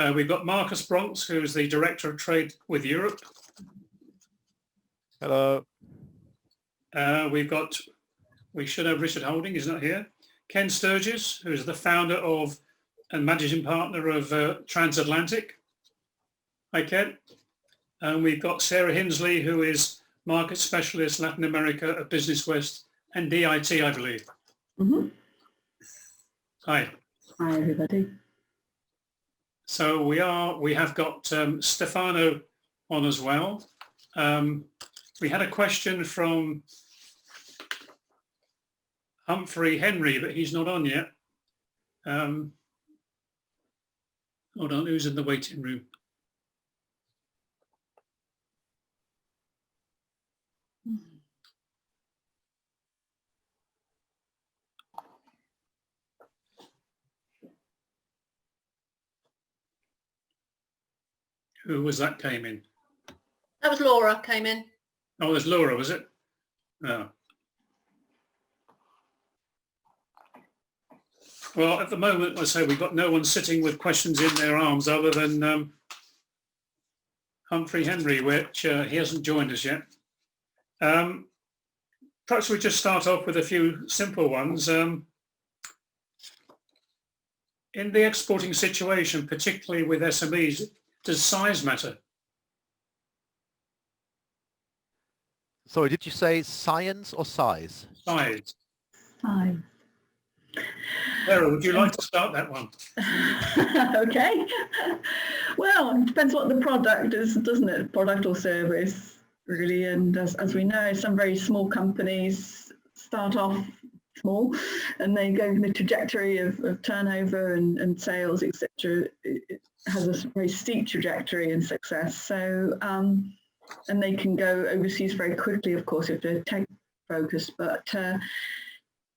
We've got Marcus Bronx, who's the Director of Trade with Europe. Hello. We should have Richard Holding, he's not here. Ken Sturgis, who's the founder of and managing partner of Transatlantic. Hi, Ken. And we've got Sarah Hinsley, who is Market Specialist Latin America at Business West and DIT, I believe. Mm-hmm. Hi. Hi, everybody. So we have got Stefano on as well. We had a question from Humphrey Henry, but he's not on yet. Hold on, who's in the waiting room? Who was that came in? That was Laura came in. Oh, there's Laura, was it? No. Well, at the moment, I say we've got no one sitting with questions in their arms other than Humphrey Henry, which he hasn't joined us yet. Perhaps we just start off with a few simple ones. In the exporting situation, particularly with SMEs, does size matter? Sorry, did you say science or size? Size. Hi. Sarah, would you like to start that one? Okay. Well, it depends what the product is, doesn't it? Product or service, really. And as we know, some very small companies start off small and they go in the trajectory of turnover and sales, etc. It has a very steep trajectory and success. So, and they can go overseas very quickly, of course, if they're tech focused. But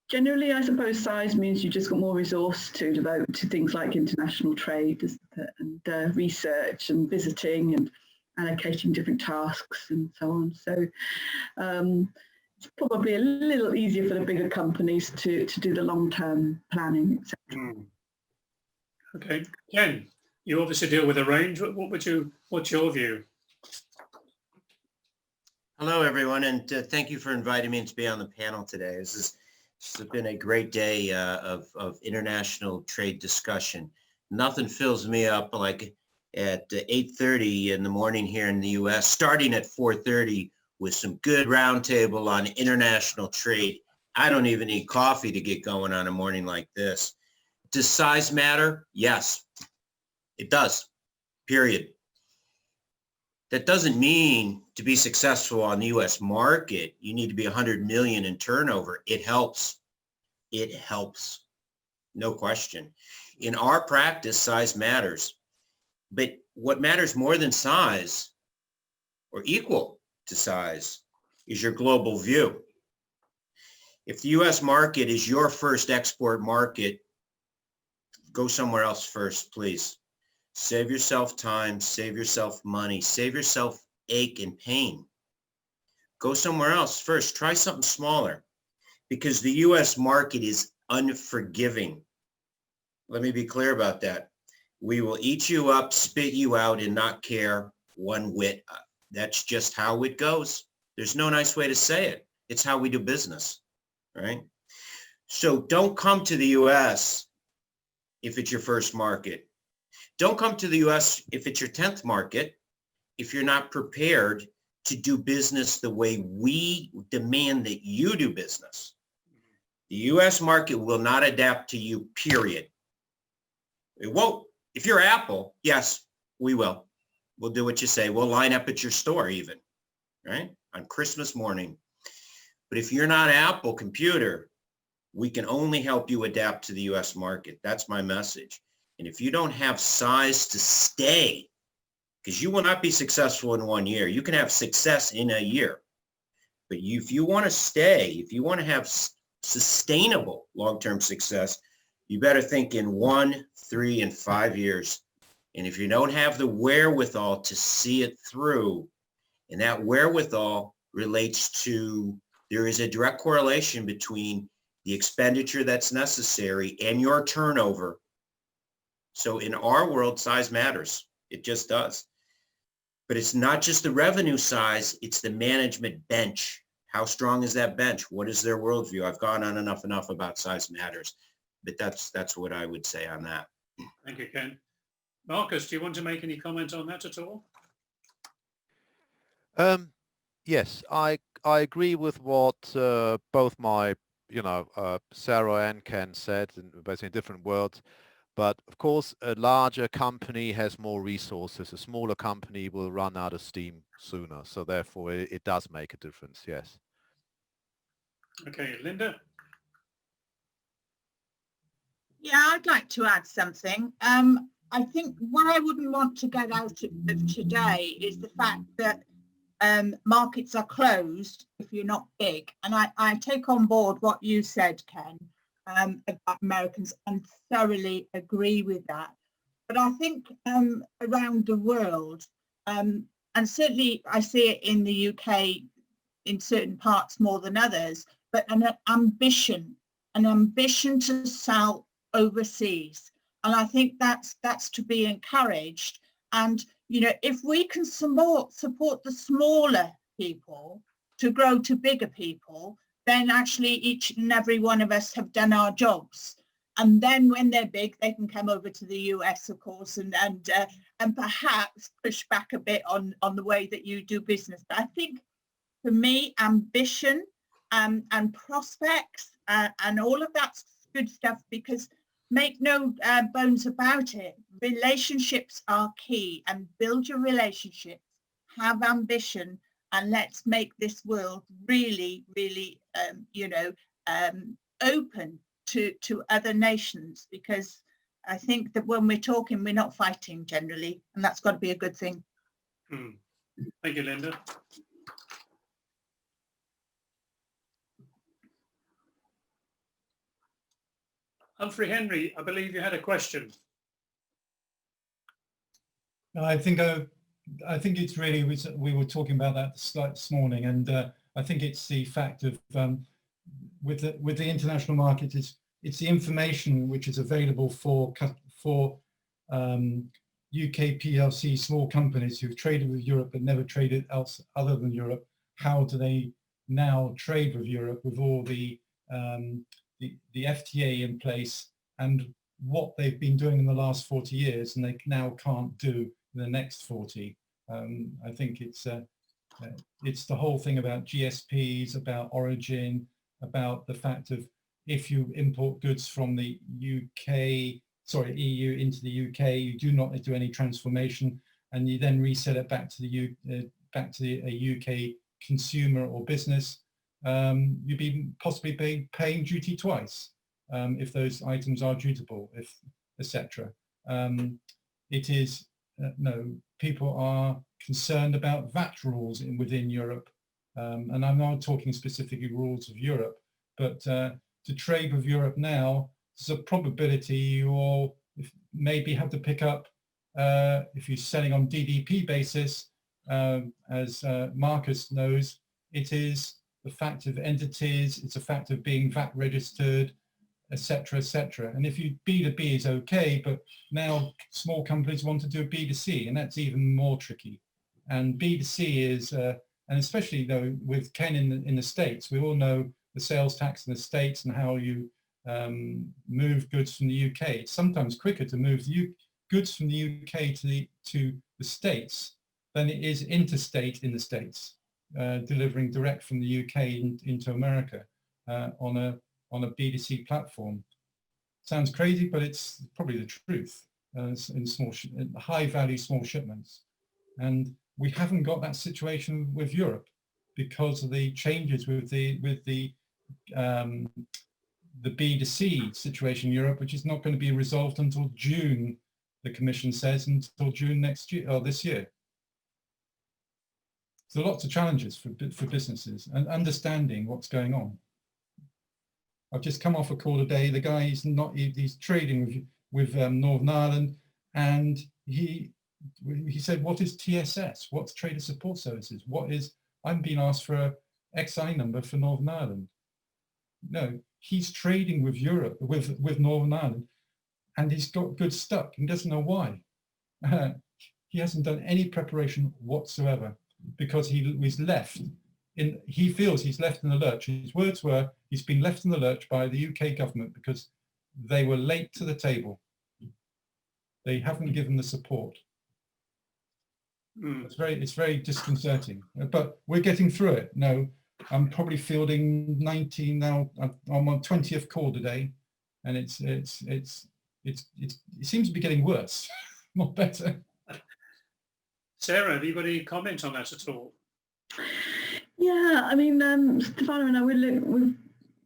generally, I suppose size means you just got more resource to devote to things like international trade and research and visiting and allocating different tasks and so on. So it's probably a little easier for the bigger companies to do the long-term planning, etc. Okay, Ken, you obviously deal with a range. What's your view? Hello, everyone, and thank you for inviting me to be on the panel today. This has been a great day of international trade discussion. Nothing fills me up like at 8:30 in the morning here in the U.S., starting at 4:30 with some good roundtable on international trade. I don't even need coffee to get going on a morning like this. Does size matter? Yes, it does, period. That doesn't mean to be successful on the U.S. market, you need to be 100 million in turnover. It helps. It helps. No question. In our practice, size matters. But what matters more than size, or equal to size, is your global view. If the U.S. market is your first export market, go somewhere else first, please. Save yourself time, save yourself money, save yourself ache and pain. Go somewhere else first. Try something smaller because the U.S. market is unforgiving. Let me be clear about that. We will eat you up, spit you out, and not care one whit. That's just how it goes. There's no nice way to say it. It's how we do business, right? So don't come to the U.S. if it's your first market. Don't come to the U.S. if it's your 10th market, if you're not prepared to do business the way we demand that you do business. The U.S. market will not adapt to you, period. It won't. If you're Apple, yes, we will. We'll do what you say. We'll line up at your store even, right? On Christmas morning. But if you're not Apple Computer, we can only help you adapt to the U.S. market. That's my message. And if you don't have size to stay, because you will not be successful in 1 year. You can have success in a year. But if you want to stay, if you want to have sustainable long-term success, you better think in 1, 3, and 5 years. And if you don't have the wherewithal to see it through, and that wherewithal relates to, there is a direct correlation between the expenditure that's necessary and your turnover. So in our world, size matters. It just does. But it's not just the revenue size, it's the management bench. How strong is that bench? What is their worldview? I've gone on enough about size matters, but that's what I would say on that. Thank you, Ken. Marcus, do you want to make any comment on that at all? Yes, I agree with what both my Sarah and Ken said, basically in different words. But of course, a larger company has more resources. A smaller company will run out of steam sooner. So therefore, it does make a difference. Yes. Okay, Linda. Yeah, I'd like to add something. I think what I wouldn't want to get out of today is the fact that markets are closed if you're not big. And I take on board what you said, Ken, about Americans, and thoroughly agree with that. But I think around the world, and certainly I see it in the UK in certain parts more than others, but an ambition to sell overseas. And I think that's to be encouraged. And if we can support the smaller people to grow to bigger people, then actually each and every one of us have done our jobs. And then when they're big, they can come over to the US, of course, and perhaps push back a bit on the way that you do business. But I think for me, ambition and prospects and all of that's good stuff, because make no bones about it, relationships are key, and build your relationships, have ambition, and let's make this world really, really, open to other nations, because I think that when we're talking, we're not fighting generally, and that's got to be a good thing. Thank you, Linda. Humphrey Henry, I believe you had a question. I think it's really, we were talking about that this morning, and I think it's the fact of with the international market, it's the information which is available for UK PLC small companies who've traded with Europe but never traded else other than Europe. How do they now trade with Europe with all the FTA in place, and what they've been doing in the last 40 years and they now can't do in the next 40. I think it's the whole thing about GSPs, about origin, about the fact of if you import goods from the EU into the UK, you do not do any transformation, and you then resell it back to a UK consumer or business. You'd be possibly paying duty twice if those items are dutiable, etc. It is no, people are concerned about VAT rules within Europe, and I'm not talking specifically rules of Europe, but to trade with Europe now, there's a probability you will maybe have to pick up if you're selling on DDP basis, as Marcus knows, it is the fact of entities, it's a fact of being VAT registered, etc., etc. And if you B2B is okay, but now small companies want to do B2C, and that's even more tricky. And B2C is, and especially though with Ken in the States, we all know the sales tax in the States and how you move goods from the UK. It's sometimes quicker to move goods from the UK to the States than it is interstate in the States, delivering direct from the UK into America on a B2C platform. Sounds crazy, but it's probably the truth in high value small shipments. And we haven't got that situation with Europe because of the changes with the B2C situation in Europe, which is not going to be resolved until June, the Commission says, until June next year or this year. So lots of challenges for businesses and understanding what's going on. I've just come off a call today. The guy he's trading with Northern Ireland, and he said, "What is TSS? What's Trader Support Services? What is?" I'm being asked for a XI number for Northern Ireland. No, he's trading with Europe, with Northern Ireland, and he's got good stuck and doesn't know why. He hasn't done any preparation whatsoever because he was left in, he feels he's left in the lurch. His words were, he's been left in the lurch by the UK government because they were late to the table. They haven't given the support. It's very disconcerting, but we're getting through it. No, I'm probably fielding 19 now. I'm on 20th call today, and it seems to be getting worse, not better. Sarah, have you got any comment on that at all? Yeah, I mean, Stefano and I, we've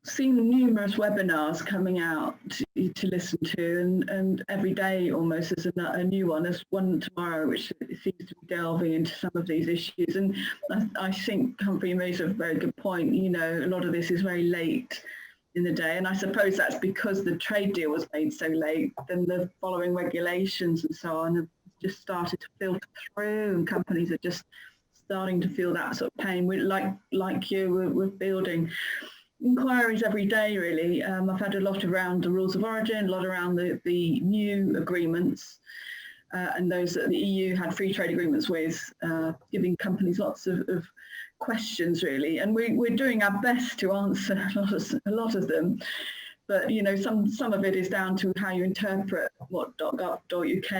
seen numerous webinars coming out to listen to, and every day almost there's a new one. There's one tomorrow which seems to be delving into some of these issues, and I think Humphrey raised a very good point. You know, a lot of this is very late in the day, and I suppose that's because the trade deal was made so late, then the following regulations and so on have just started to filter through, and companies are just starting to feel that sort of pain. We're like you, we're fielding inquiries every day, really. I've had a lot around the rules of origin, a lot around the new agreements, and those that the EU had free trade agreements with, giving companies lots of questions, really. And we're doing our best to answer a lot of them. But, you know, some of it is down to how you interpret what .gov.uk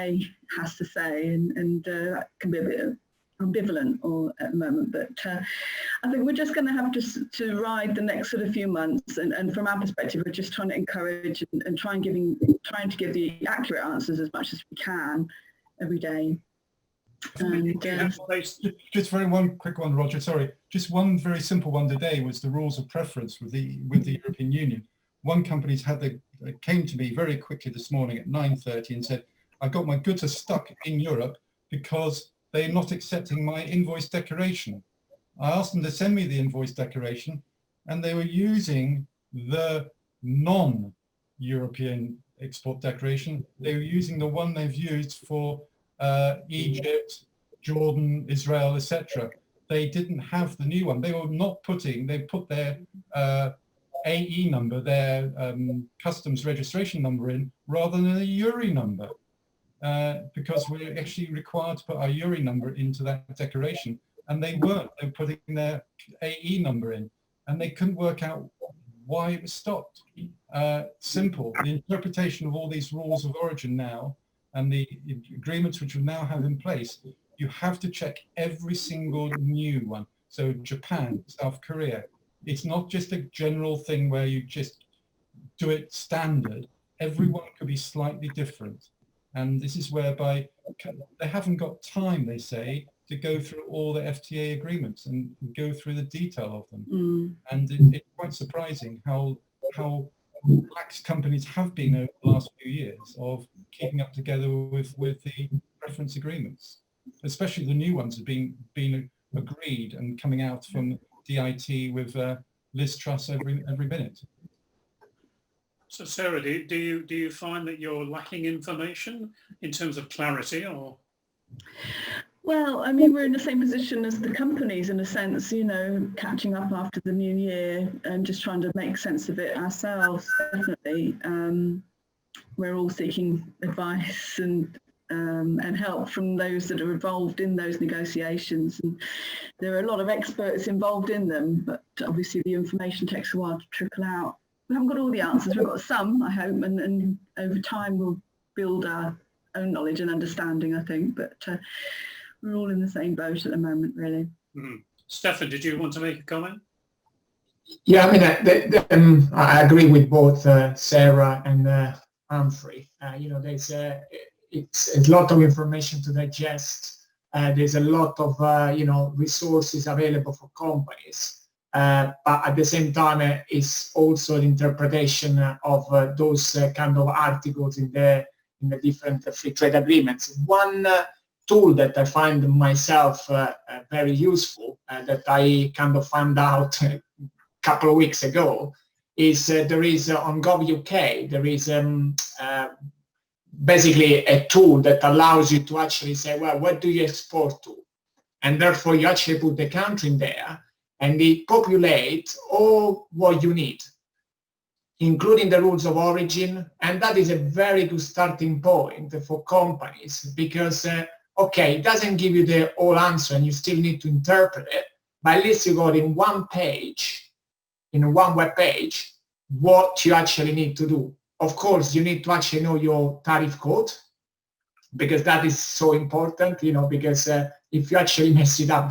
has to say, and that can be a bit ambivalent at the moment. But I think we're just going to have to ride the next sort of few months, and from our perspective, we're just trying to encourage and trying to give the accurate answers as much as we can every day. And, just very one quick one, Roger. Sorry, just one very simple one today was the rules of preference with the European Union. One company's came to me very quickly this morning at 9:30 and said, "I got my goods are stuck in Europe because they're not accepting my invoice declaration." I asked them to send me the invoice declaration, and they were using the non-European export declaration. They were using the one they've used for Egypt, Jordan, Israel, etc. They didn't have the new one. They were not putting, they put their AE number, their customs registration number in, rather than a URI number. Because we're actually required to put our URI number into that declaration, and they weren't. They were putting their AE number in, and they couldn't work out why it was stopped. Simple. The interpretation of all these rules of origin now, and the agreements which we now have in place, you have to check every single new one. So Japan, South Korea, it's not just a general thing where you just do it standard. Everyone could be slightly different. And this is whereby they haven't got time, they say, to go through all the FTA agreements and go through the detail of them. And it's quite surprising how lax companies have been over the last few years of keeping up together with the preference agreements, especially the new ones have been agreed and coming out from DIT with Liz Truss every minute. So Sarah, do you find that you're lacking information in terms of clarity, or? Well, I mean, we're in the same position as the companies in a sense, you know, catching up after the new year and just trying to make sense of it ourselves, definitely. We're all seeking advice and help from those that are involved in those negotiations. And there are a lot of experts involved in them, but obviously the information takes a while to trickle out. We haven't got all the answers. We've got some, I hope, and over time we'll build our own knowledge and understanding, I think. But we're all in the same boat at the moment, really. Stefan, did you want to make a comment? Yeah, I mean, I agree with both Sarah and Humphrey. You know, it's a lot of information to digest. There's a lot of you know, resources available for companies. But at the same time, it's also an interpretation of those kind of articles in the different free trade agreements. One tool that I find myself very useful, that I kind of found out a couple of weeks ago, is there is on Gov.uk, there is basically a tool that allows you to actually say, well, what do you export to? And therefore you actually put the country in there, and it populates all what you need. including the rules of origin. And that is a very good starting point for companies because, okay, it doesn't give you the whole answer and you still need to interpret it, but at least you got in one page, in one web page, what you actually need to do. Of course, you need to actually know your tariff code because that is so important, because if you actually mess it up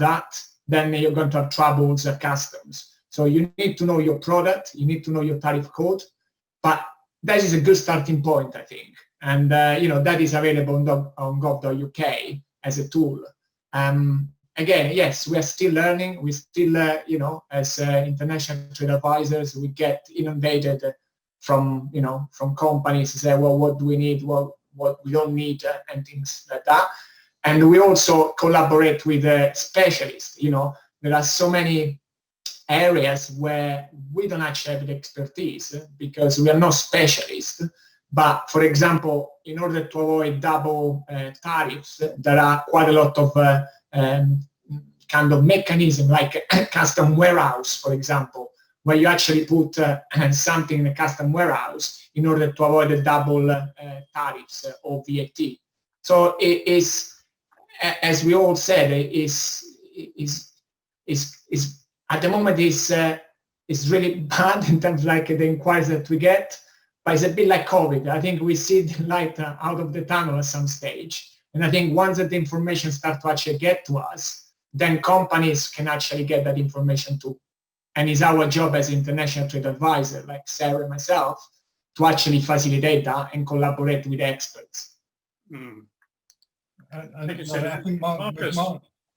then you're going to have troubles at customs. So you need to know your product, you need to know your tariff code, but that is a good starting point, I think. And, that is available on gov.uk as a tool. Again, yes, we are still learning. We still, as international trade advisors, we get inundated from companies to say, well, what do we need? What we don't need, and things like that. And we also collaborate with specialists. There are so many areas where we don't actually have the expertise because we are not specialists. But for example, in order to avoid double tariffs, there are quite a lot of kind of mechanism like custom warehouse, for example, where you actually put something in a custom warehouse in order to avoid the double tariffs or VAT. So it is, as we all said, is at the moment is really bad in terms of like the inquiries that we get, but it's a bit like COVID. I think we see the light out of the tunnel at some stage. And I think once that information starts to actually get to us, then companies can actually get that information too. And it's our job as international trade advisor, like Sarah and myself, to actually facilitate that and collaborate with experts. Mm. I think Marcus.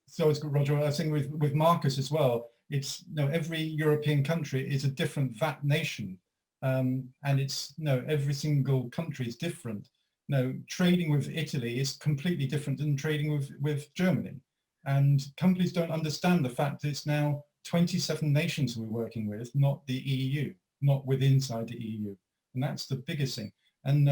So it's good, Roger. I think with Marcus as well, it's every European country is a different VAT nation, and it's every single country is different. Trading with Italy is completely different than trading with Germany, and companies don't understand the fact that it's now 27 nations we're working with, not the EU, not inside the EU, and that's the biggest thing. And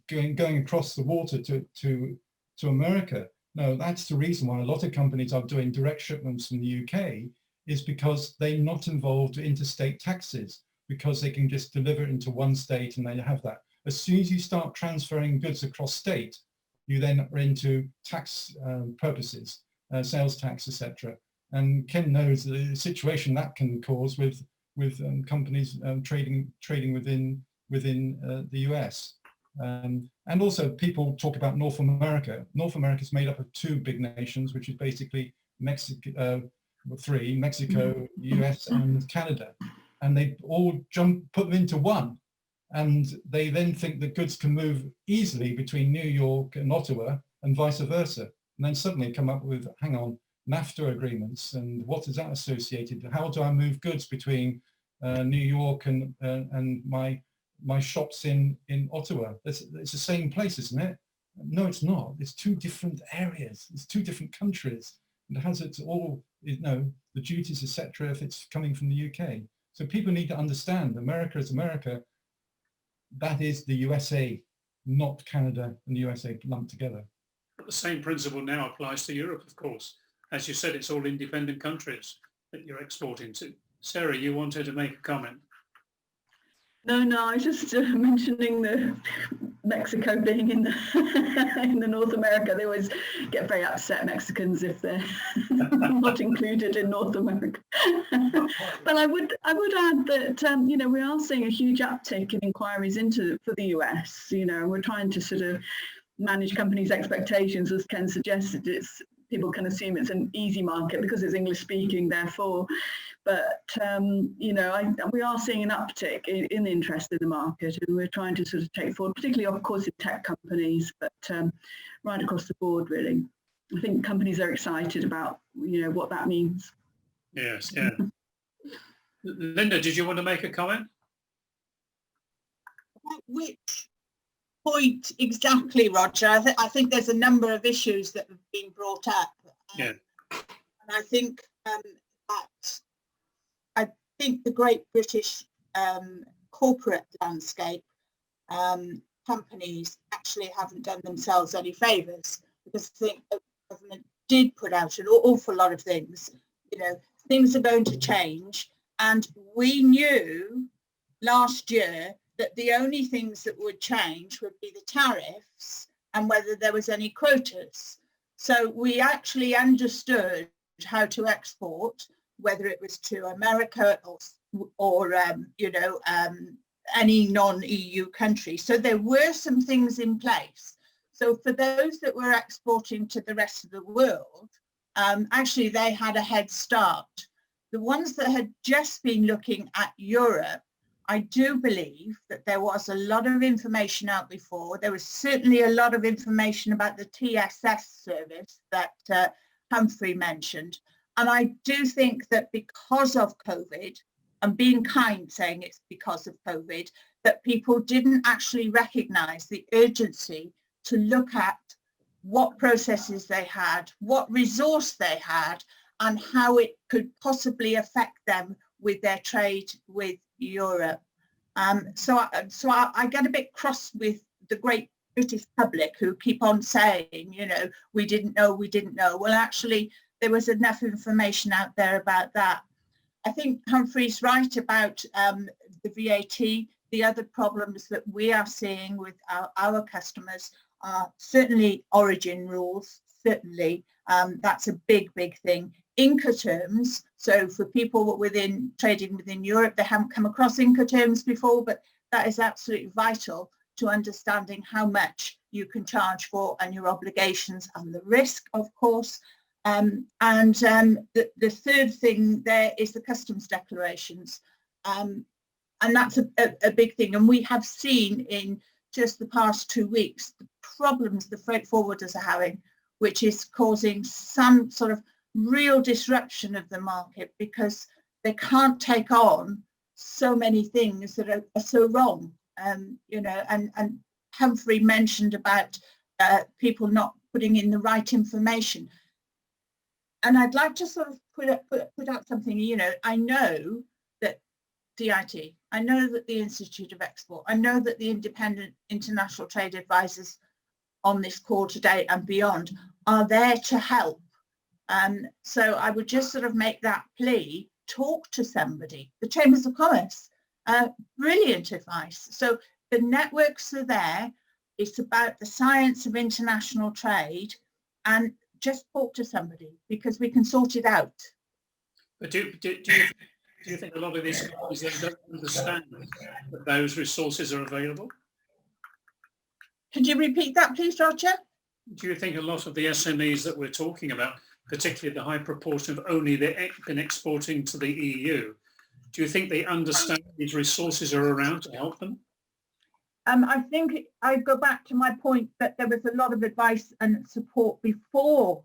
going across the water to America. No, that's the reason why a lot of companies are doing direct shipments from the UK is because they're not involved in interstate taxes, because they can just deliver it into one state and they have that. As soon as you start transferring goods across state, you then are into tax purposes, sales tax, etc. And Ken knows the situation that can cause with companies trading within the US. And also people talk about North America. North America is made up of two big nations, which is basically three, Mexico, US and Canada. And they all put them into one. And they then think that goods can move easily between New York and Ottawa and vice versa. And then suddenly come up with, hang on, NAFTA agreements and what is that associated? How do I move goods between New York and my shops in Ottawa? It's the same place, isn't it? No, it's not. It's two different areas. It's two different countries. And it has its all, the duties, etc. if it's coming from the UK. So people need to understand America is America. That is the USA, not Canada and the USA lumped together. But the same principle now applies to Europe, of course. As you said, it's all independent countries that you're exporting to. Sarah, you wanted to make a comment. No, I was just mentioning the Mexico being in the North America. They always get very upset, Mexicans, if they're not included in North America. But I would add that we are seeing a huge uptick in inquiries for the US. We're trying to sort of manage companies' expectations, as Ken suggested. People can assume it's an easy market because it's English speaking, therefore. But, we are seeing an uptick in interest in the market, and we're trying to sort of take forward, particularly, of course, in tech companies, but right across the board, really. I think companies are excited about, what that means. Yes, yeah. Linda, did you want to make a comment? Which point exactly, Roger? I think there's a number of issues that have been brought up. Yeah. And I think the Great British corporate landscape, companies actually haven't done themselves any favours, because I think the government did put out an awful lot of things. Things are going to change, and we knew last year that the only things that would change would be the tariffs and whether there was any quotas. So we actually understood how to export, whether it was to America or any non-EU country. So there were some things in place. So for those that were exporting to the rest of the world, actually they had a head start. The ones that had just been looking at Europe, I do believe that there was a lot of information out before. There was certainly a lot of information about the TSS service that Humphrey mentioned. And I do think that because of COVID, and being kind saying it's because of COVID, that people didn't actually recognise the urgency to look at what processes they had, what resource they had, and how it could possibly affect them with their trade with Europe. So I get a bit cross with the great British public who keep on saying, we didn't know. Well, actually, there was enough information out there about that. I think Humphrey's right about the VAT. The other problems that we are seeing with our customers are certainly origin rules, certainly. That's a big thing. Incoterms, so for people trading within Europe, they haven't come across Incoterms before, but that is absolutely vital to understanding how much you can charge for and your obligations and the risk, of course. And the third thing there is the customs declarations. And that's a big thing. And we have seen in just the past 2 weeks, the problems the freight forwarders are having, which is causing some sort of real disruption of the market because they can't take on so many things that are so wrong. And Humphrey mentioned about people not putting in the right information. And I'd like to sort of put out something, I know that DIT, I know that the Institute of Export, I know that the independent international trade advisors on this call today and beyond are there to help. So I would just sort of make that plea, talk to somebody. The Chambers of Commerce, brilliant advice. So the networks are there. It's about the science of international trade, and just talk to somebody because we can sort it out. But do you think a lot of these companies don't understand that those resources are available? Could you repeat that, please, Roger? Do you think a lot of the SMEs that we're talking about, particularly the high proportion of only they've been exporting to the EU, do you think they understand these resources are around to help them? I think I go back to my point that there was a lot of advice and support before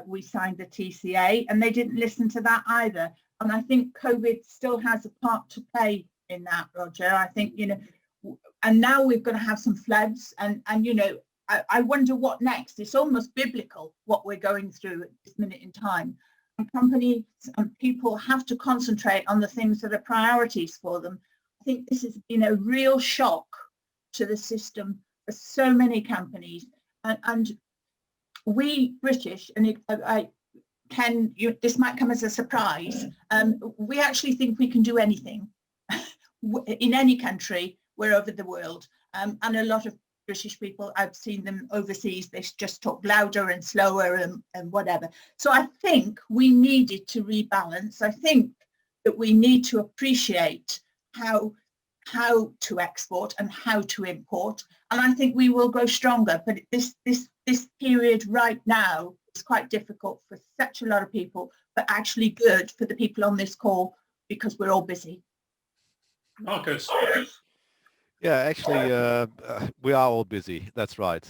we signed the TCA, and they didn't listen to that either. And I think COVID still has a part to play in that, Roger. I think, and now we're going to have some floods and I wonder what next. It's almost biblical what we're going through at this minute in time. And companies and people have to concentrate on the things that are priorities for them. I think this has been a real shock to the system for so many companies. And we British, and this might come as a surprise, we actually think we can do anything in any country, wherever the world. And a lot of British people, I've seen them overseas, they just talk louder and slower and whatever. So I think we needed to rebalance. I think that we need to appreciate how to export and how to import. And I think we will grow stronger. But this period right now is quite difficult for such a lot of people, but actually good for the people on this call because we're all busy. Marcus. Yeah, actually, we are all busy. That's right.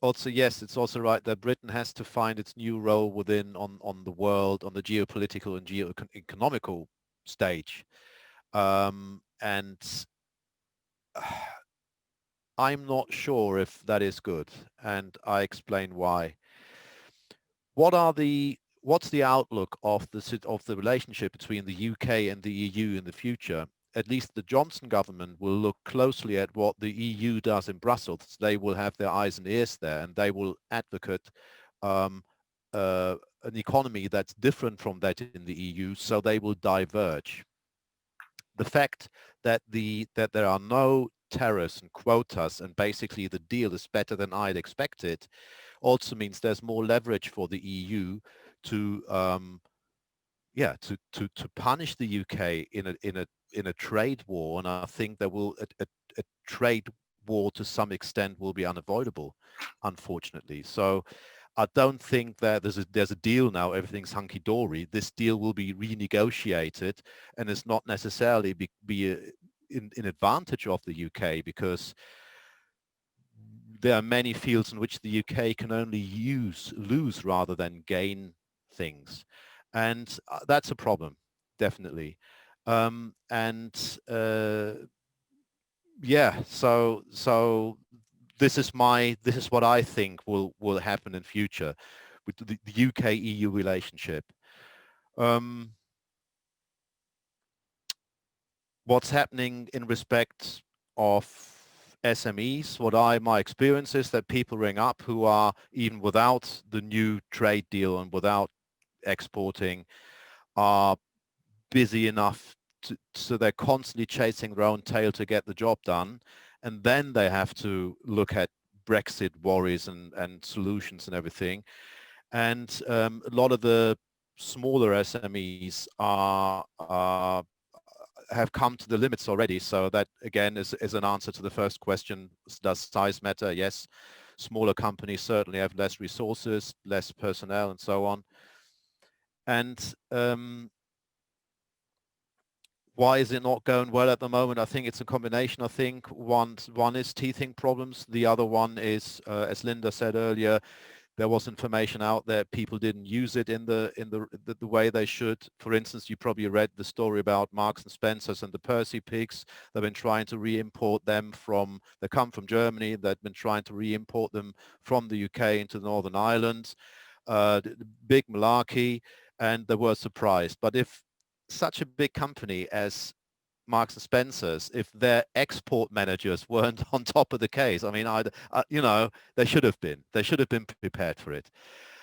Also, yes, it's also right that Britain has to find its new role on the world, on the geopolitical and geo-economical stage. And I'm not sure if that is good, and I explain why. What's the outlook of the relationship between the UK and the EU in the future? At least the Johnson government will look closely at what the EU does in Brussels. They will have their eyes and ears there, and they will advocate a an economy that's different from that in the EU, so they will diverge. The fact that there are no tariffs and quotas, and basically the deal is better than I'd expected, also means there's more leverage for the EU to to punish the UK in a trade war, and I think there will a trade war to some extent will be unavoidable, unfortunately. So I don't think that there's a deal now, everything's hunky-dory. This deal will be renegotiated, and it's not necessarily be in advantage of the UK, because there are many fields in which the UK can only lose rather than gain things. And that's a problem, definitely. Yeah, so this is what I think will happen in future with the UK-EU relationship. What's happening in respect of SMEs, my experience is that people ring up who are, even without the new trade deal and without exporting, are busy enough so they're constantly chasing their own tail to get the job done, and then they have to look at Brexit worries and solutions and everything. And a lot of the smaller SMEs have come to the limits already. So that again is an answer to the first question: does size matter? Yes, smaller companies certainly have less resources, less personnel, and so on. And why is it not going well at the moment? I think it's a combination. I think one is teething problems. The other one is, as Linda said earlier, there was information out there, people didn't use it in the way they should. For instance, you probably read the story about Marks and Spencer's and the Percy pigs. They've been trying to re-import them they come from Germany. They've been trying to re-import them from the UK into Northern Ireland. Big malarkey, and they were surprised. But if such a big company as Marks and Spencer's, if their export managers weren't on top of the case, I mean, they should have been prepared for it.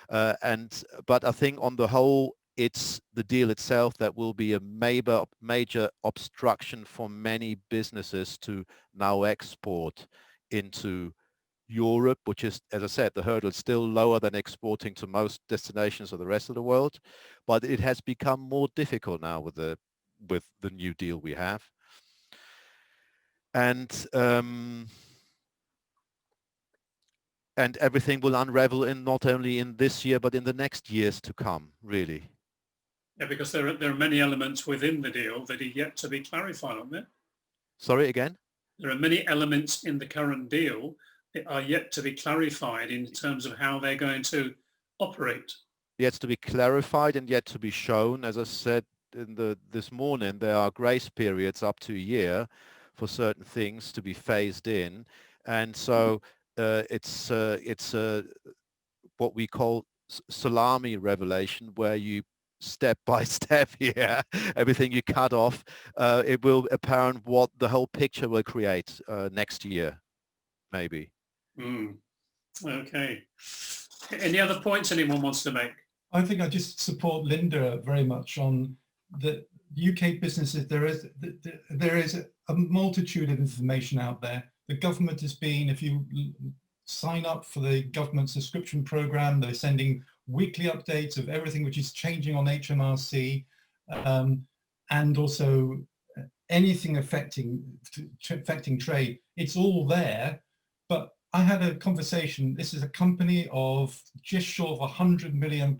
But I think on the whole, it's the deal itself that will be a major obstruction for many businesses to now export into Europe, which is, as I said, the hurdle is still lower than exporting to most destinations of the rest of the world, but it has become more difficult now with the new deal we have. And everything will unravel not only in this year, but in the next years to come, really. Yeah, because there are many elements within the deal that are yet to be clarified, aren't there? Sorry, again? There are many elements in the current deal that are yet to be clarified in terms of how they're going to operate. Yet to be clarified and yet to be shown. As I said this morning, there are grace periods up to a year for certain things to be phased in, and so it's what we call salami revelation, where you step by step here, everything you cut off, it will apparent what the whole picture will create next year, maybe. Okay. Any other points anyone wants to make? I think I just support Linda very much on the UK businesses. There is a multitude of information out there. The government has been, if you sign up for the government subscription program, they're sending weekly updates of everything which is changing on HMRC, and also anything affecting trade. It's all there. But I had a conversation. This is a company of just short of £100 million,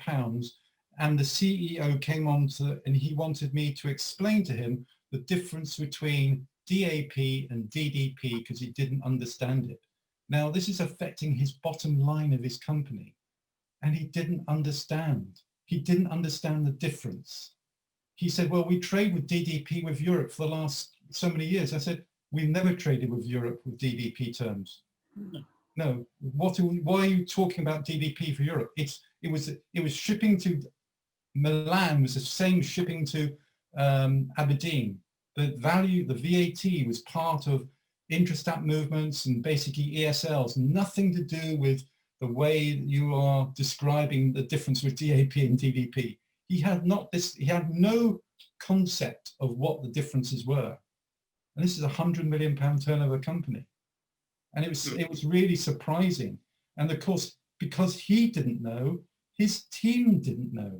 and the CEO came on and he wanted me to explain to him the difference between DAP and DDP because he didn't understand it. Now, this is affecting his bottom line of his company, and he didn't understand. He didn't understand the difference. He said, well, we trade with DDP with Europe for the last so many years. I said, we've never traded with Europe with DDP terms. No. Why are you talking about DDP for Europe? It was shipping to Milan was the same shipping to Aberdeen. The VAT was part of intrastat movements and basically ESLs, nothing to do with the way you are describing the difference with DAP and DDP. He had no concept of what the differences were. And this is a £100 million turnover company. And it was really surprising. And of course, because he didn't know, his team didn't know.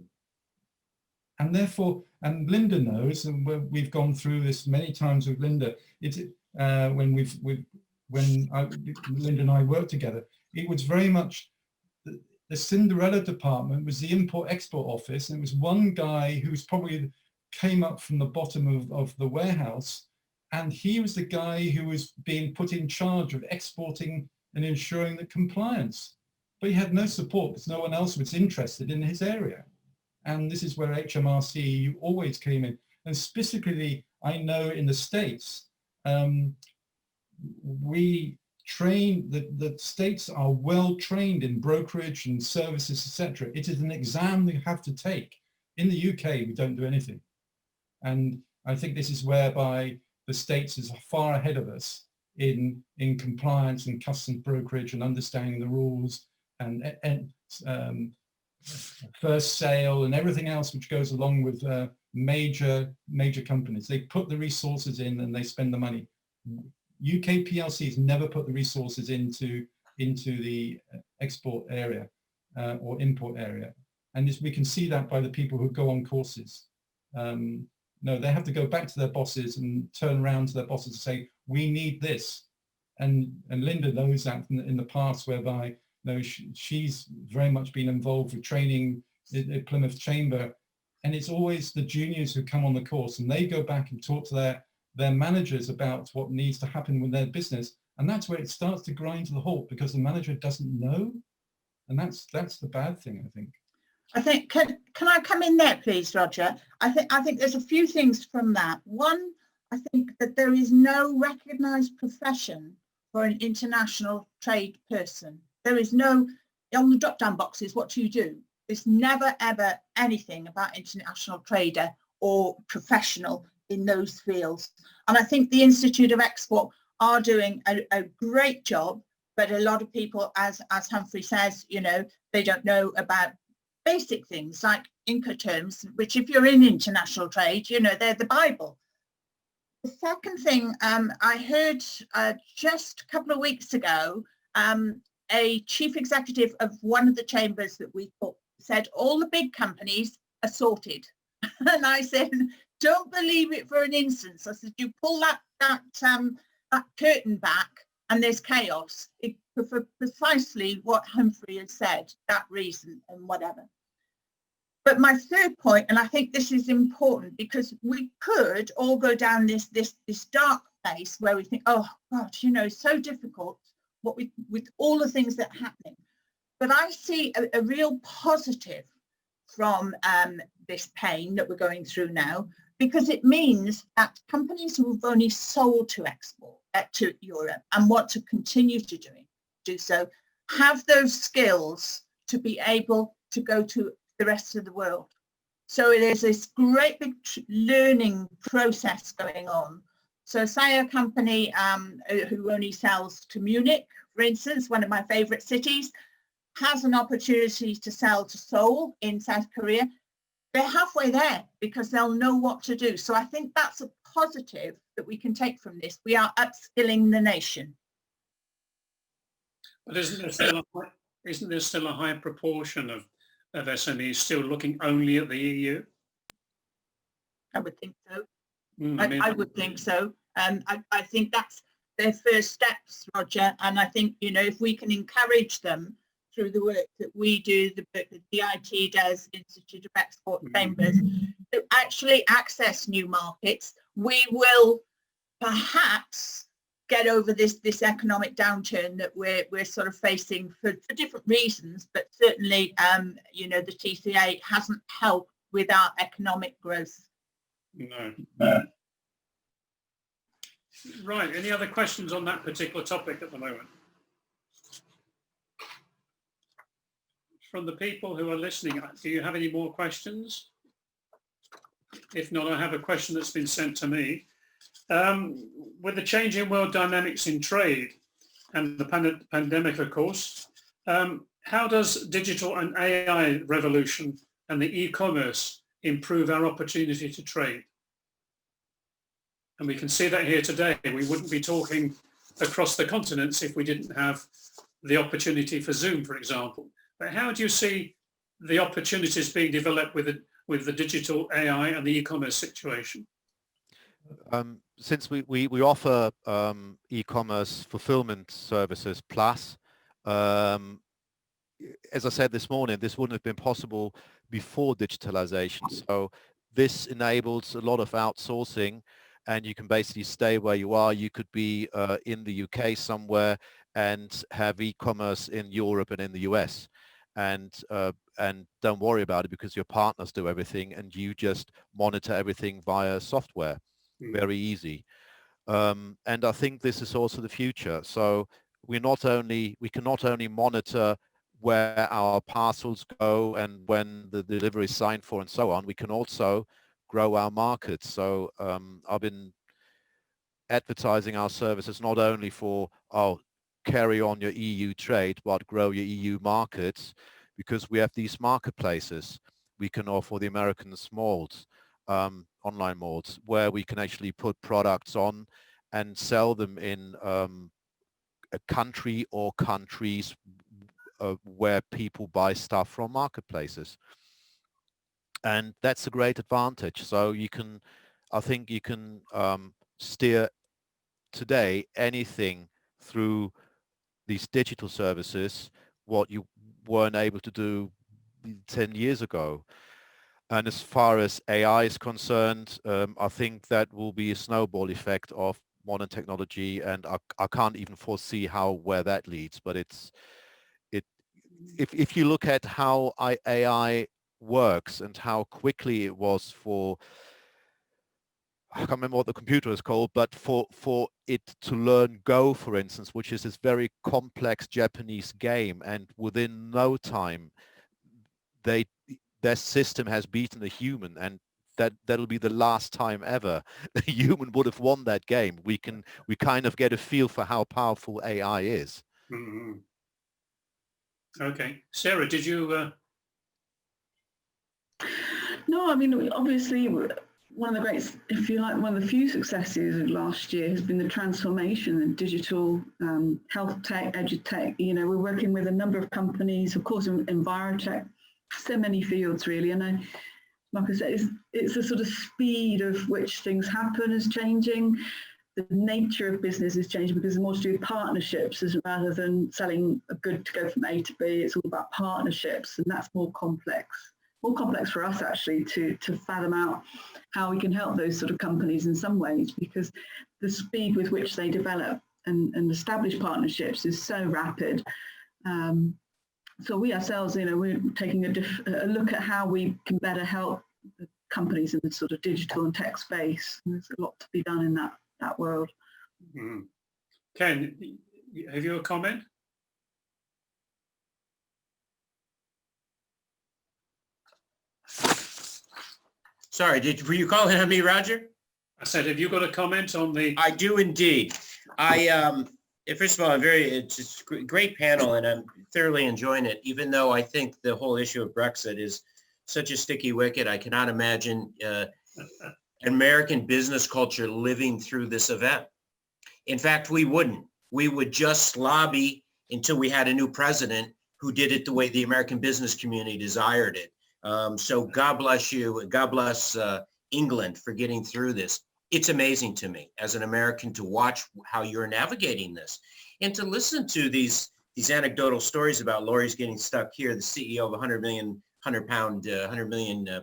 And therefore, and Linda knows, and we've gone through this many times with Linda, when Linda and I worked together, it was very much the Cinderella department was the import-export office, and it was one guy who was probably came up from the bottom of the warehouse, and he was the guy who was being put in charge of exporting and ensuring the compliance. But he had no support because no one else was interested in his area. And this is where HMRC always came in. And specifically, I know in the States, we train, the States are well trained in brokerage and services, etc. It is an exam they have to take. In the UK, we don't do anything. And I think this is whereby the States is far ahead of us in compliance and customs brokerage and understanding the rules and first sale and everything else which goes along with major companies. They put the resources in and they spend the money. UK PLCs never put the resources into the export area or import area. And we can see that by the people who go on courses. No, they have to go back to their bosses and turn around to their bosses and say, we need this. And Linda knows that in the past, whereby she's very much been involved with training at Plymouth Chamber. And it's always the juniors who come on the course and they go back and talk to their managers about what needs to happen with their business. And that's where it starts to grind to the halt, because the manager doesn't know. And that's the bad thing, I think. I think, can I come in there, please, Roger? I think there's a few things from that. One, I think that there is no recognised profession for an international trade person. There is no, on the drop-down boxes, what do you do? There's never, ever anything about international trader or professional in those fields. And I think the Institute of Export are doing a great job, but a lot of people, as Humphrey says, they don't know about basic things like Incoterms, which if you're in international trade, they're the Bible. The second thing, I heard just a couple of weeks ago, a chief executive of one of the chambers that we thought said all the big companies are sorted. And I said, don't believe it for an instance. I said, you pull that curtain back and there's chaos for precisely what Humphrey has said, that reason and whatever. But my third point, and I think this is important, because we could all go down this dark place where we think, oh God, it's so difficult with all the things that are happening. But I see a real positive from this pain that we're going through now, because it means that companies who have only sold to export to Europe and want to continue to do so have those skills to be able to go to the rest of the world. So there's this great big learning process going on. So say a company who only sells to Munich, for instance, one of my favorite cities, has an opportunity to sell to Seoul in South Korea. They're halfway there because they'll know what to do. So I think that's a positive that we can take from this. We are upskilling the nation. But isn't there still a high proportion of SMEs still looking only at the EU? I would think so. I would think so. I think that's their first steps, Roger. And I think, if we can encourage them through the work that we do, the work that the DIT does, Institute of Export Chambers, to actually access new markets, we will perhaps get over this economic downturn that we're sort of facing for different reasons, but certainly the TCA hasn't helped with our economic growth. No. Right, any other questions on that particular topic at the moment? From the people who are listening, do you have any more questions? If not, I have a question that's been sent to me. With the changing world dynamics in trade and the pandemic, of course, How does digital and AI revolution and the e-commerce improve our opportunity to trade? And we can see that here today. We wouldn't be talking across the continents if we didn't have the opportunity for Zoom, for example. But how do you see the opportunities being developed with the digital AI and the e-commerce situation? Since we offer e-commerce fulfillment services plus, as I said this morning, this wouldn't have been possible before digitalization. So this enables a lot of outsourcing, and you can basically stay where you are. You could be in the UK somewhere and have e-commerce in Europe and in the US, and don't worry about it because your partners do everything and you just monitor everything via software. Very easy. And I think this is also the future. So we can not only monitor where our parcels go and when the delivery is signed for and so on, we can also grow our markets. So I've been advertising our services not only for, carry on your EU trade, but grow your EU markets, because we have these marketplaces. We can offer the Americans malls, online malls, where we can actually put products on and sell them in a country or countries where people buy stuff from marketplaces. And that's a great advantage. So you can, I think you can steer today anything through these digital services, what you weren't able to do 10 years ago. And as far as AI is concerned, I think that will be a snowball effect of modern technology, and I can't even foresee where that leads. But if you look at how AI works and how quickly it was for, I can't remember what the computer is called, but for it to learn Go, for instance, which is this very complex Japanese game, and within no time their system has beaten a human, and that'll be the last time ever a human would have won that game. We kind of get a feel for how powerful AI is. Mm-hmm. Okay, Sarah, did you? No, I mean, obviously, one of the great, if you like, one of the few successes of last year has been the transformation in digital health tech, edutech. You know, we're working with a number of companies, of course, in envirotech, so many fields really. And like I said, it's the sort of speed of which things happen is changing. The nature of business is changing because it's more to do with partnerships rather than selling a good to go from A to B. It's all about partnerships, and that's more complex for us actually to fathom out how we can help those sort of companies in some ways, because the speed with which they develop and establish partnerships is so rapid. So we ourselves, you know, we're taking a look at how we can better help the companies in the sort of digital and tech space. There's a lot to be done in that world. Mm-hmm. Ken, have you a comment? Sorry, were you calling on me, Roger? I said, have you got a comment on the? I do indeed. First of all, it's a great panel, and I'm thoroughly enjoying it, even though I think the whole issue of Brexit is such a sticky wicket. I cannot imagine American business culture living through this event. In fact, we wouldn't. We would just lobby until we had a new president who did it the way the American business community desired it. So God bless you. God bless England for getting through this. It's amazing to me as an American to watch how you're navigating this and to listen to these anecdotal stories about Lori's getting stuck here, the CEO of a 100 million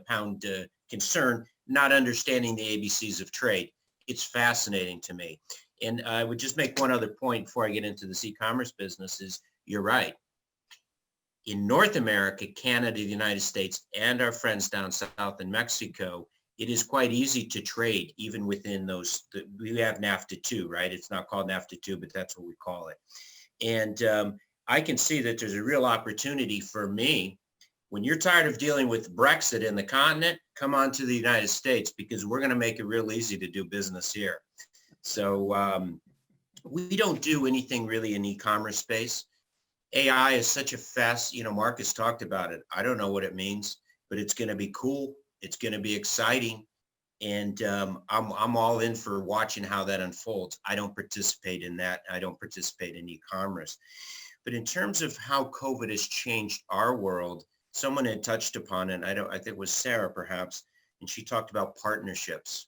pound concern, not understanding the ABCs of trade. It's fascinating to me. And I would just make one other point before I get into this e-commerce business is you're right. In North America, Canada, the United States, and our friends down south in Mexico, it is quite easy to trade even within those. We have NAFTA 2, right? It's not called NAFTA 2, but that's what we call it. And I can see that there's a real opportunity for me. When you're tired of dealing with Brexit in the continent, come on to the United States, because we're going to make it real easy to do business here. So we don't do anything really in e-commerce space. AI is such a fast, Marcus talked about it. I don't know what it means, but it's going to be cool. It's going to be exciting. And I'm all in for watching how that unfolds. I don't participate in that. I don't participate in e-commerce. But in terms of how COVID has changed our world, someone had touched upon it. I think it was Sarah perhaps, and she talked about partnerships.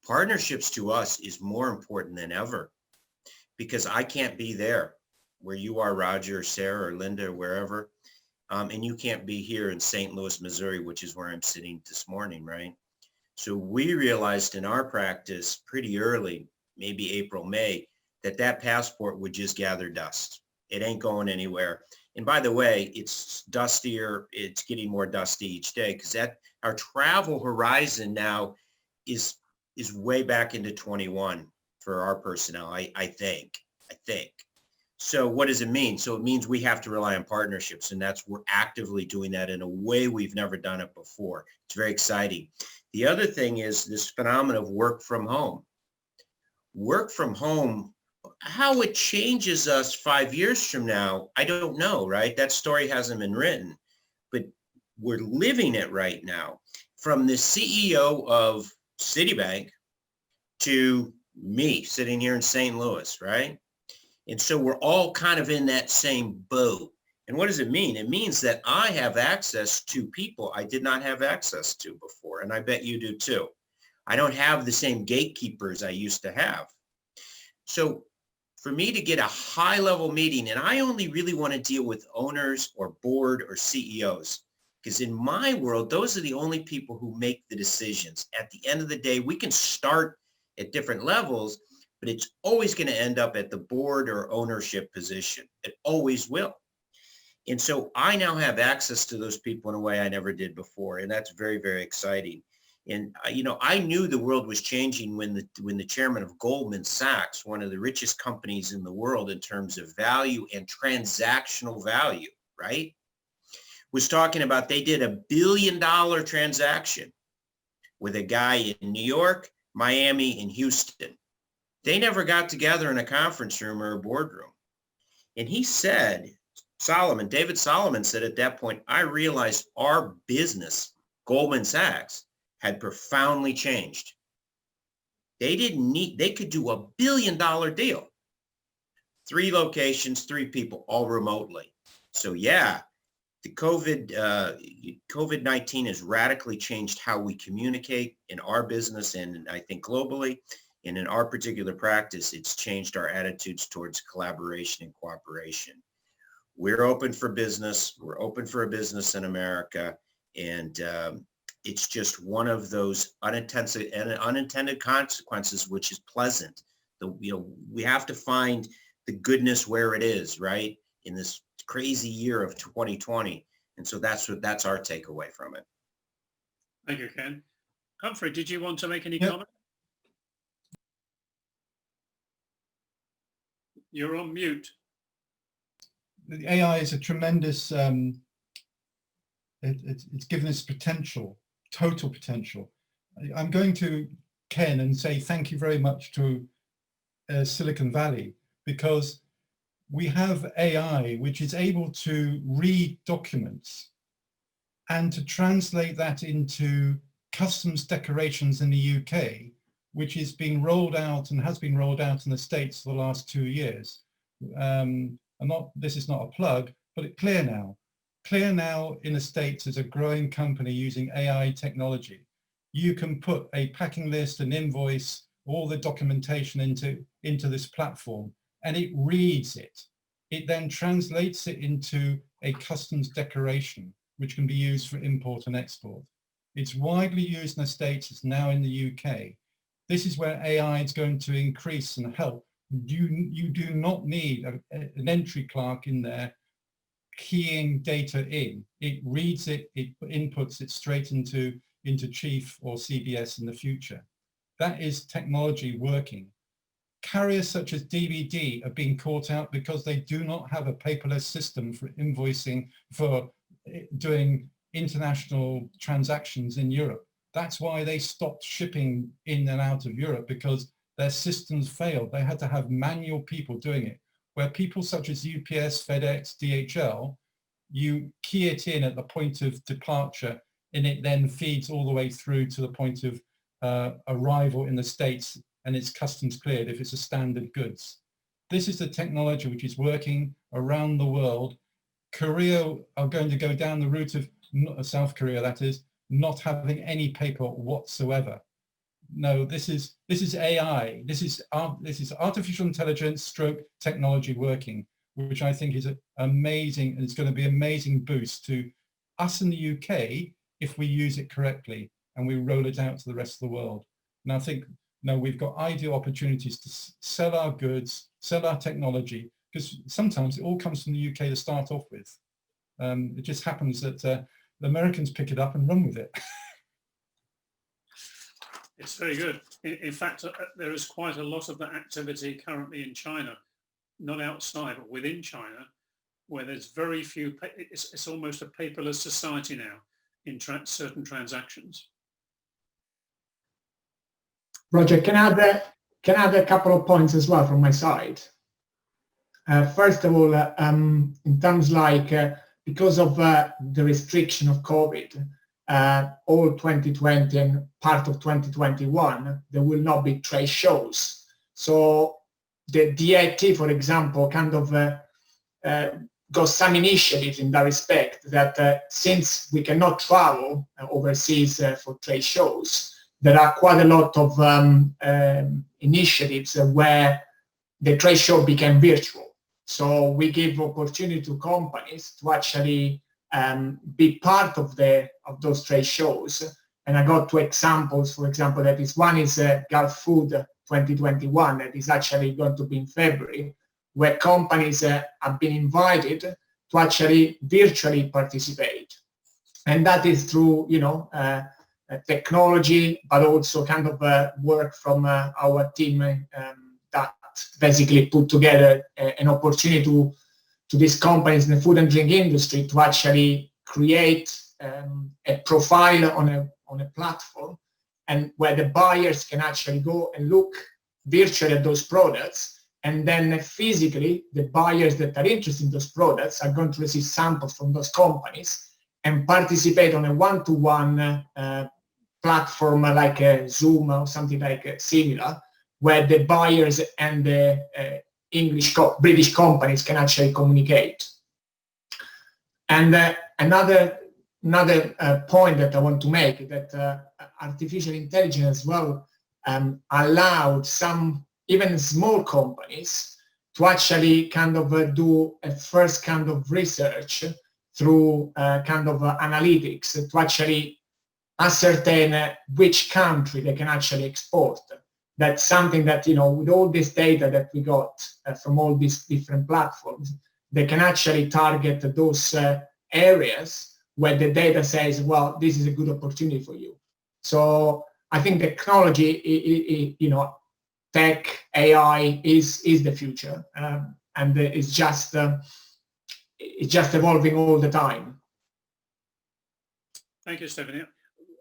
Partnerships to us is more important than ever, because I can't be there where you are, Roger, or Sarah, or Linda, or wherever, and you can't be here in St. Louis, Missouri, which is where I'm sitting this morning, right? So we realized in our practice pretty early, maybe April, May, that passport would just gather dust. It ain't going anywhere. And by the way, it's dustier. It's getting more dusty each day, because our travel horizon now is way back into 21 for our personnel, I think. So what does it mean? So it means we have to rely on partnerships, and we're actively doing that in a way we've never done it before. It's very exciting. The other thing is this phenomenon of work from home. Work from home, how it changes us 5 years from now, I don't know, right? That story hasn't been written, but we're living it right now. From the CEO of Citibank to me sitting here in St. Louis, right? And so we're all kind of in that same boat. And what does it mean? It means that I have access to people I did not have access to before. And I bet you do too. I don't have the same gatekeepers I used to have. So for me to get a high level meeting, and I only really want to deal with owners or board or CEOs, because in my world, those are the only people who make the decisions. At the end of the day, we can start at different levels, but it's always going to end up at the board or ownership position. It always will. And so I now have access to those people in a way I never did before. And that's very, very exciting. And, I knew the world was changing when the chairman of Goldman Sachs, one of the richest companies in the world in terms of value and transactional value, right, was talking about they did $1 billion transaction with a guy in New York, Miami, and Houston. They never got together in a conference room or a boardroom. And he said, David Solomon said at that point, I realized our business, Goldman Sachs, had profoundly changed. They could do $1 billion deal. 3 locations, 3 people, all remotely. So yeah, the COVID-19 has radically changed how we communicate in our business, and I think globally. And in our particular practice, it's changed our attitudes towards collaboration and cooperation. We're open for business. We're open for a business in America. And it's just one of those unintended consequences, which is pleasant. We have to find the goodness where it is, right? In this crazy year of 2020. And so that's our takeaway from it. Thank you, Ken. Humphrey, did you want to make any Yep. comment? You're on mute. The AI is a tremendous, it's given us potential, total potential. I'm going to Ken and say thank you very much to Silicon Valley, because we have AI which is able to read documents and to translate that into customs declarations in the UK, which is being rolled out and has been rolled out in the States for the last 2 years. This is not a plug, but ClearNow. ClearNow in the States is a growing company using AI technology. You can put a packing list, an invoice, all the documentation into this platform, and it reads it. It then translates it into a customs declaration, which can be used for import and export. It's widely used in the States, it's now in the UK. This is where AI is going to increase and help. You do not need an entry clerk in there keying data in. It reads it, it inputs it straight into Chief or CBS in the future. That is technology working. Carriers such as DVD are being caught out because they do not have a paperless system for invoicing, for doing international transactions in Europe. That's why they stopped shipping in and out of Europe, because their systems failed. They had to have manual people doing it. where people such as UPS, FedEx, DHL, you key it in at the point of departure, and it then feeds all the way through to the point of arrival in the States, and it's customs cleared if it's a standard goods. This is the technology which is working around the world. Korea are going to go down the route of, South Korea that is, not having any paper whatsoever. No, this is AI. This is artificial intelligence stroke technology working, which I think is amazing, and it's going to be an amazing boost to us in the UK if we use it correctly and we roll it out to the rest of the world. And I think, no, we've got ideal opportunities to sell our goods, sell our technology, because sometimes it all comes from the UK to start off with. It just happens that the Americans pick it up and run with it. It's very good. In fact, there is quite a lot of that activity currently in China, not outside, but within China, where there's very few, it's almost a paperless society now in certain transactions. Roger, can I add a couple of points as well from my side? First of all, in terms like, because of the restriction of COVID, all 2020 and part of 2021, there will not be trade shows. So the DIT, for example, kind of got some initiatives in that respect that since we cannot travel overseas for trade shows, there are quite a lot of initiatives where the trade show became virtual. So we give opportunity to companies to actually be part of those trade shows. And I got two examples, for example, that is one is Gulf Food 2021 that is actually going to be in February, where companies have been invited to actually virtually participate. And that is through, technology, but also kind of work from our team that basically put together an opportunity to these companies in the food and drink industry to actually create a profile on a platform, and where the buyers can actually go and look virtually at those products, and then physically the buyers that are interested in those products are going to receive samples from those companies and participate on a one-to-one platform like a Zoom or something like similar, where the buyers and the British companies can actually communicate. And another point that I want to make is that artificial intelligence as well allowed some even small companies to actually kind of do a first kind of research through kind of analytics to actually ascertain which country they can actually export. That's something that, with all this data that we got from all these different platforms, they can actually target those areas where the data says, well, this is a good opportunity for you. So I think technology, tech, AI is the future, and it's just evolving all the time. Thank you, Stephanie.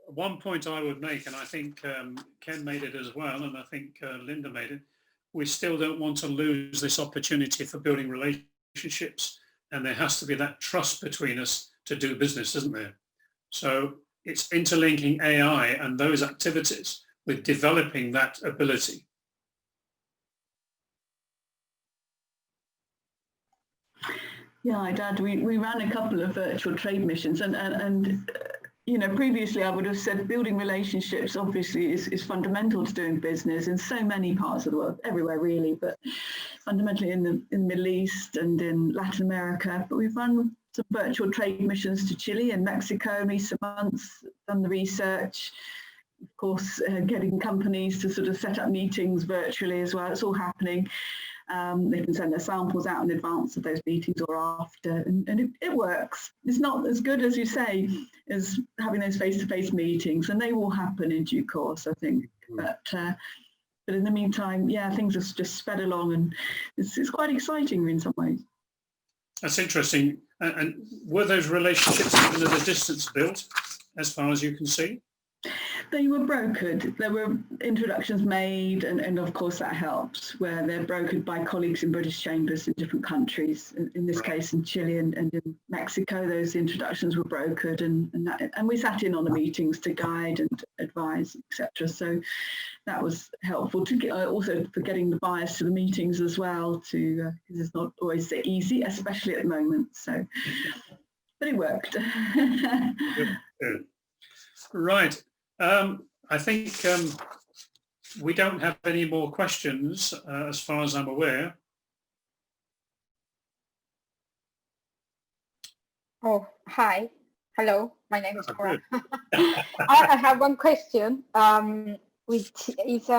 One point I would make, and I think Ken made it as well, and I think Linda made it, we still don't want to lose this opportunity for building relationships, and there has to be that trust between us to do business, isn't there? So it's interlinking AI and those activities with developing that ability. Yeah, I'd add, we ran a couple of virtual trade missions, and previously I would have said building relationships obviously is fundamental to doing business in so many parts of the world, everywhere really, but fundamentally in the Middle East and in Latin America. But we've run some virtual trade missions to Chile and Mexico in recent months, done the research, of course, getting companies to sort of set up meetings virtually as well. It's all happening. They can send their samples out in advance of those meetings or after, and it works. It's not as good, as you say, as having those face-to-face meetings, and they will happen in due course, I think. But in the meantime, yeah, things have just sped along, and it's quite exciting in some ways. That's interesting. And were those relationships even at a distance built, as far as you can see? They were brokered. There were introductions made, and of course that helps, where they're brokered by colleagues in British chambers in different countries. In this case, in Chile and in Mexico, those introductions were brokered, and we sat in on the meetings to guide and advise, etc. So that was helpful to get, also for getting the buyers to the meetings as well, to because it's not always so easy, especially at the moment. So, but it worked. Good. Right. I think we don't have any more questions as far as I'm aware. Oh, hi. Hello, my name is Cora. Good. I have one question, which is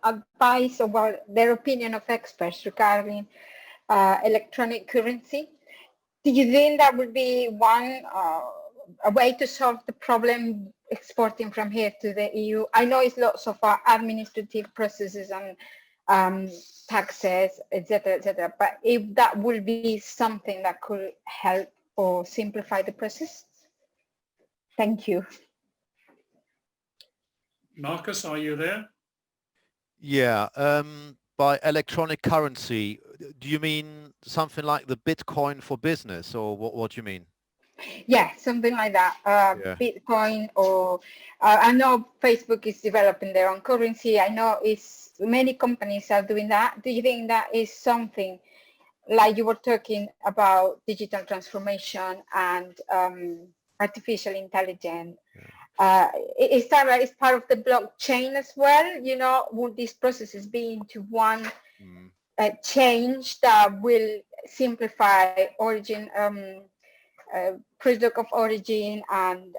advice about their opinion of experts regarding electronic currency. Do you think that would be one a way to solve the problem exporting from here to the EU? I know it's lots of administrative processes and taxes, etc., but if that would be something that could help or simplify the process? Thank you. Marcus, are you there? Yeah, by electronic currency, do you mean something like the Bitcoin for business, or what do you mean? Yeah, something like that. Yeah. Bitcoin, or I know Facebook is developing their own currency. I know many companies are doing that. Do you think that is something, like you were talking about digital transformation and artificial intelligence? Yeah. Is that is part of the blockchain as well? You know, would these processes be into one change that will simplify origin, product of origin, and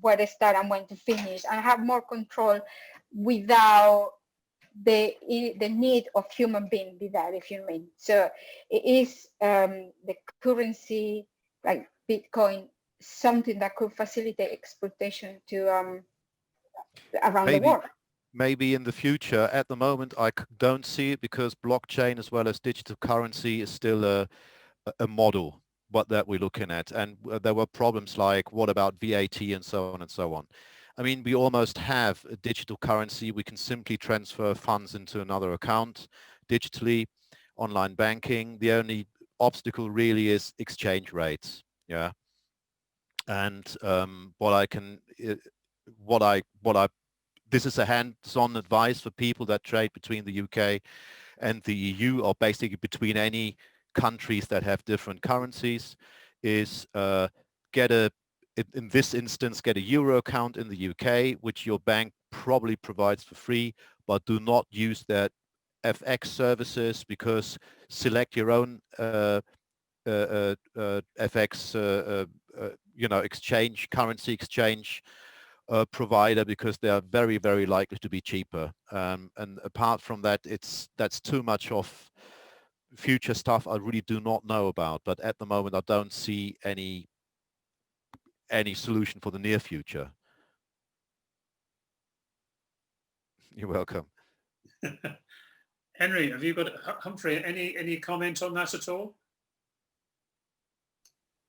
where to start and when to finish, and have more control without the need of human being be there, if you mean? So it is the currency like Bitcoin something that could facilitate exportation to around the world? Maybe in the future. At the moment, I don't see it, because blockchain as well as digital currency is still a model that we're looking at, and there were problems like, what about VAT and so on and so on. I mean, we almost have a digital currency. We can simply transfer funds into another account digitally, online banking. The only obstacle really is exchange rates. Yeah. And this is a hands-on advice for people that trade between the UK and the EU, or basically between any countries that have different currencies, is in this instance, get a euro account in the UK, which your bank probably provides for free, but do not use their FX services, because select your own FX currency exchange provider, because they are very, very likely to be cheaper. And apart from that, that's too much of future stuff I really do not know about. But at the moment, I don't see any solution for the near future. You're welcome. Henry, have you got, Humphrey, any comment on that at all?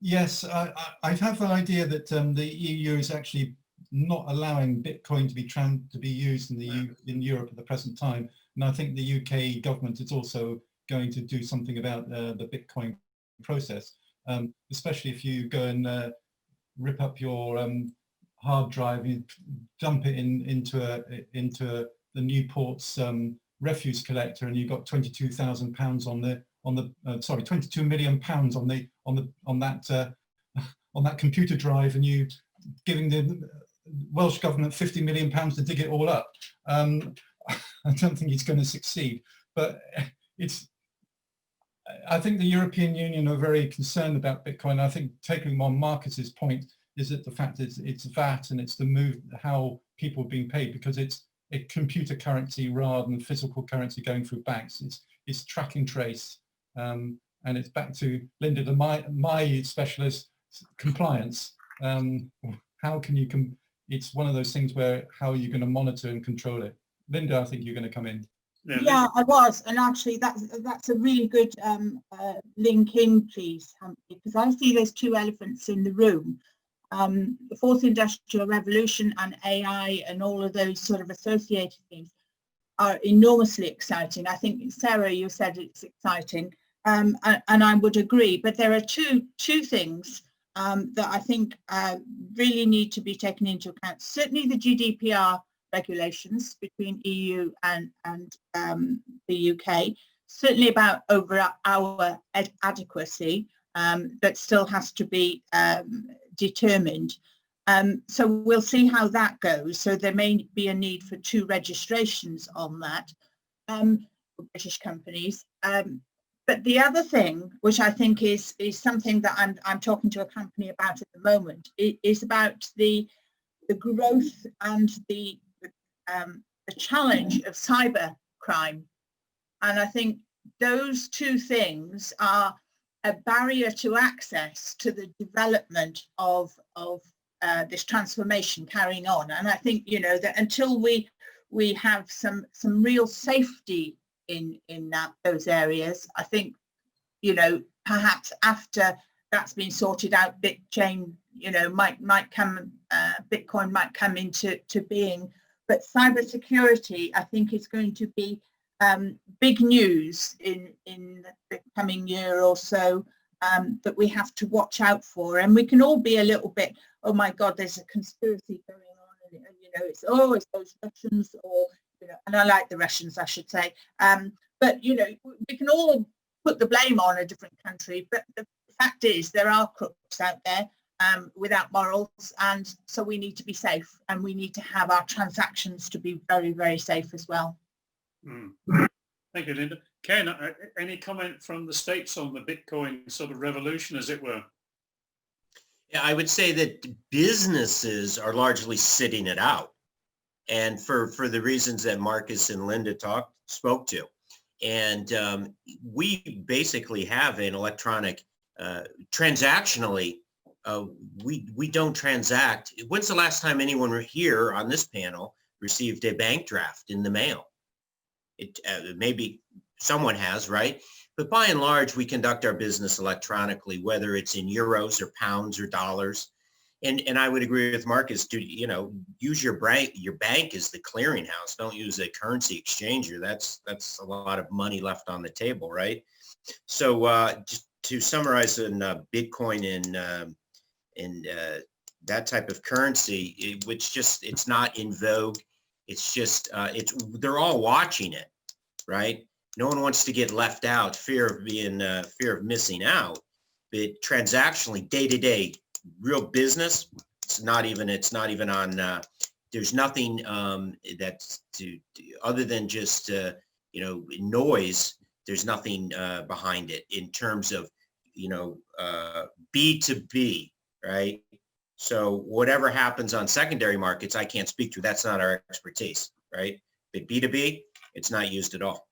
Yes, I have an idea that the EU is actually not allowing Bitcoin to be used in Europe at the present time, and I think the UK government is also going to do something about the Bitcoin process, especially if you go and rip up your hard drive, you dump it into the Newport's refuse collector, and you've got £22,000 sorry, £22 million on that computer drive, and you giving the Welsh government £50 million to dig it all up. I don't think it's going to succeed, but I think the European Union are very concerned about Bitcoin. I think, taking on Marcus's point, is that the fact is it's VAT, and it's the move how people are being paid, because it's a computer currency rather than physical currency going through banks. It's track and trace, and it's back to Linda, my specialist, compliance. How can you it's one of those things where, how are you going to monitor and control it? Linda, I think you're going to come in. Yeah, I was, and actually that's a really good link in, please, because I see there's two elephants in the room. the fourth industrial revolution and AI and all of those sort of associated things are enormously exciting. I think, Sarah, you said it's exciting, and I would agree. But there are two things that I think really need to be taken into account. Certainly the GDPR regulations between EU and the UK, certainly about over-hour adequacy, that still has to be determined. So we'll see how that goes. So there may be a need for 2 registrations on that for British companies. But the other thing, which I think is something that I'm talking to a company about at the moment, is about the growth and the challenge of cyber crime. And I think those 2 things are a barrier to access to the development of this transformation carrying on. And I think, you know, that until we have some real safety in those areas, I think, you know, perhaps after that's been sorted out, blockchain, you know, might come, Bitcoin might come into being. But cybersecurity, I think, is going to be big news in the coming year or so, that we have to watch out for. And we can all be a little bit, oh my God, there's a conspiracy going on, and you know, it's those Russians, or you know, and I like the Russians, I should say. But you know, we can all put the blame on a different country, but the fact is there are crooks out there without morals, and so we need to be safe, and we need to have our transactions to be very, very safe as well. Thank you, Linda. Ken, any comment from the States on the Bitcoin sort of revolution, as it were? Yeah, I would say that businesses are largely sitting it out, and for the reasons that Marcus and Linda spoke to. And we basically have an electronic, transactionally, we don't transact. When's the last time anyone here on this panel received a bank draft in the mail? It maybe someone has, right? But by and large, we conduct our business electronically, whether it's in euros or pounds or dollars. And I would agree with Marcus to, you know, use your bank as the clearinghouse. Don't use a currency exchanger. That's a lot of money left on the table, right? So just to summarize in Bitcoin and that type of currency, which just, it's not in vogue. It's just, they're all watching it, right? No one wants to get left out, fear of missing out. But transactionally, day to day, real business, it's not even on. There's nothing that's other than just you know, noise. There's nothing behind it in terms of, you know, B2B, right? So whatever happens on secondary markets, I can't speak to. That's not our expertise, right? But B2B, it's not used at all.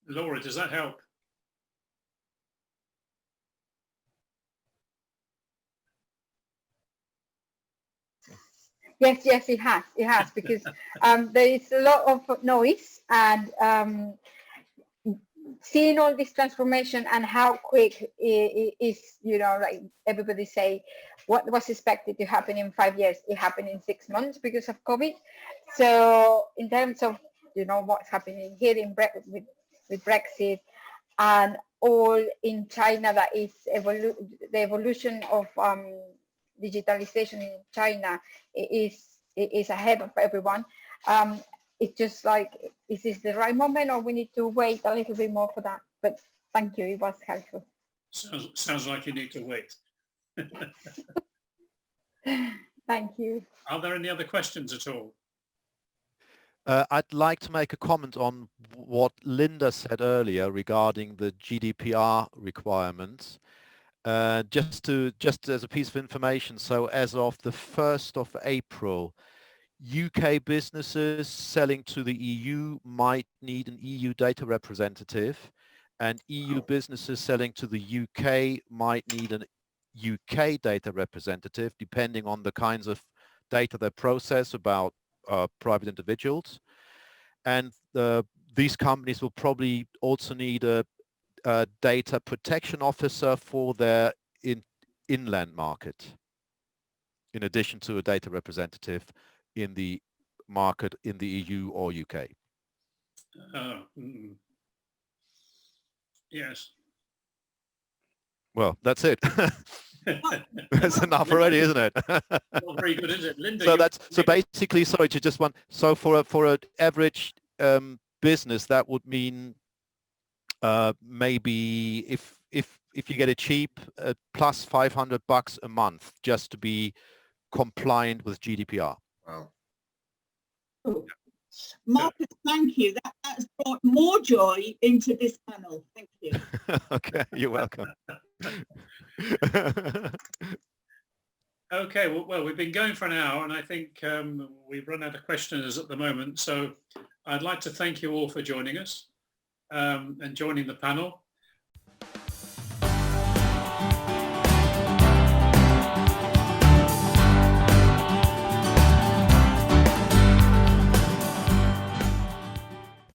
Laura, does that help? Yes, it has, because there is a lot of noise, and seeing all this transformation and how quick it is, you know, like everybody say, what was expected to happen in 5 years, it happened in 6 months because of COVID. So in terms of, you know, what's happening here with Brexit, and all in China, that is the evolution of digitalization in China is ahead of everyone. It's just like, is this the right moment, or we need to wait a little bit more for that? But thank you, it was helpful. Sounds like you need to wait. Thank you. Are there any other questions at all? I'd like to make a comment on what Linda said earlier regarding the GDPR requirements. Just as a piece of information, so as of the 1st of April, UK businesses selling to the EU might need an EU data representative, and EU businesses selling to the UK might need an UK data representative, depending on the kinds of data they process about private individuals. And these companies will probably also need a data protection officer for their inland market. in addition to a data representative in the market in the EU or UK. Yes. Well, that's it. That's enough already, isn't it? Not very good, is it, Linda? So that's so basically. Sorry to just one. So for an average business, that would mean maybe if you get it cheap, plus $500 a month just to be compliant with GDPR. Wow. Oh. Marcus, thank you. That's brought more joy into this panel. Thank you. Okay, you're welcome. Okay, well, we've been going for an hour, and I think we've run out of questioners at the moment. So I'd like to thank you all for joining us and joining the panel.